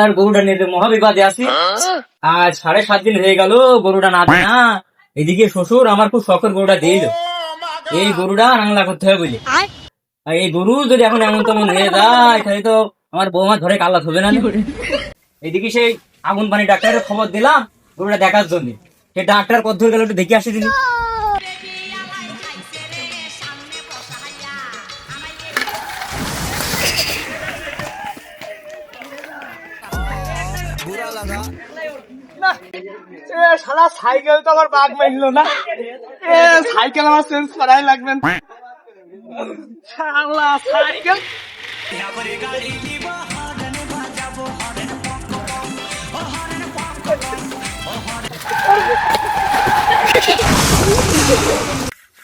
আর গরুটা নিয়ে মহাবিবাদে আছি। আজ 7.5 দিন হয়ে গেল গরুটা না দেয় না। এদিকে শ্বশুর আমার খুব শখের গরুটা দিয়ে দিল, এই গরুটা নাংলা করতে হবে বলি। আর এই গরু যদি এখন এমন তেমন হয়ে যায় তাহলে তো আমার বৌমা ধরে কাল্লা হবে না। এদিকে সেই আগুন পানি ডাক্তারের খবর দিলাম গরুটা দেখার জন্য। সে ডাক্তার কত ধরে গেল একটু দেখে আসে দিলি। শালা সাইকেল তো আমার বাগ মারলো না, সাইকেল আমার চেঞ্জ করাই লাগবে। শালা সাইকেল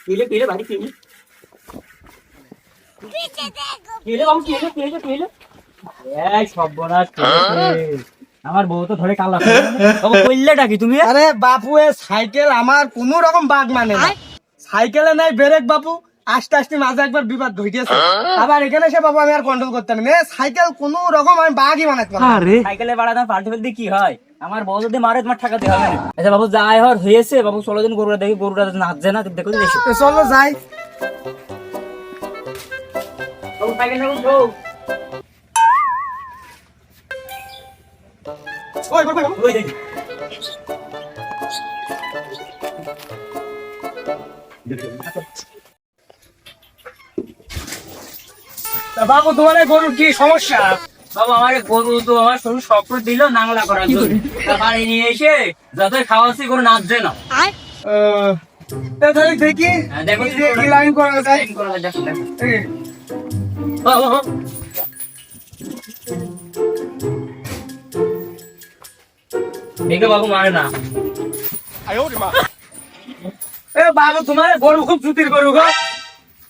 পিলে পিলে বাড়ি পিলে পিলে বাবু পিলে পিলে পিলে। এই সর্বনাশ করেছে। আমার বউ তো ধরে কালা করলেটা কি তুমি? আরে বাপু এ সাইকেল আমার কোন রকম বাগ মানে না, সাইকেলে নাই ব্রেক বাপু, আস্তে আস্তে মাঝে একবার বিপদ ঘটেছে, আবার এখানে সে বাবু আমি আর কন্ট্রোল করতাম না, সাইকেল কোন রকম আমি বাগই বানাতে পারবো না। সাইকেলে বাড়াতে পাল্টে ফেলতে কি হয়? আমার বউ যদি মারে তোমার ঠাকাতে হবে না। আচ্ছা বাবু যাই হওয়ার হয়েছে, বাবু চলো দিন গরুটা দেখি, গরুটা নাচছে না দেখো দেখো। চলো যাই। বাবু সাইকেলটা উঠো। ওই ওই ওই ওই দেখি বাবু তোমার এই গরুর কি সমস্যা? বাবা আমার গরু তো আমার শরীর শক্ত দিল নাংলা করার জন্য, বাড়ি নিয়ে এসে যতই খাওয়াচ্ছি গরু নাচছে না। তাহলে দেখি দেখো কি লাইন করা যায়। দেখো দেখো এই, দেখো বাবু মারে না। এ বাবু তোমার এই গরু খুব জুতির গরু গো,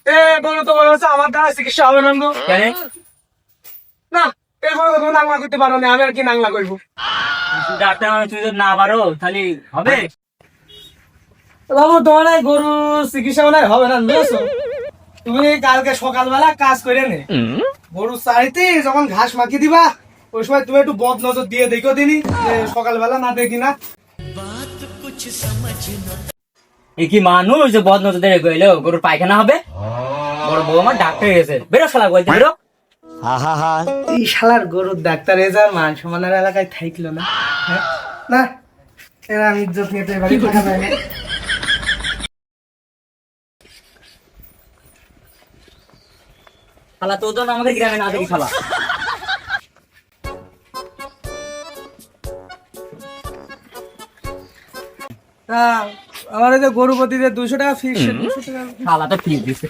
এ গরু তো মনে হচ্ছে আমার দ্বারা চিকিৎসা হবে না গো। কেন? না এই গরু তো তুমি নাংলা করতে পারো না, আমি আর কি নাংলা করবো। ডাক্তার মানে তুমি যদি না পারো তাহলে হবে? বাবু তোমার এই গরু চিকিৎসা মনে হয় হবে না বুঝেছো, তুমি কালকে সকালবেলা কাজ করে নে, গরু চাইতে যখন ঘাস মাখি দিবা ওই সময় তুমি একটু বদ নজর দিয়ে দেখো দিনি, সকালবেলা না দেখি না। এ কি মানুষ যে বদ নজর দিয়ে গেলো গরুর পায়খানা হবে? বড় বউ আমার ডাক্তার এসে বেরো শালা বলতে বেরো। এই শালার গরুর ডাক্তার এ যার মান সমানের এলাকায় থাকলো না, হ্যাঁ? না এরা আমি ইজ্জত নিয়ে তো এবারে কথা পাই না। শালা তোর জন্য আমাদের গ্রামে না দেখি শালা। আমার এই যে গরু প্রতি 200 টাকা ফিস, 200 টাকা শালা তো ঠিক দিছে।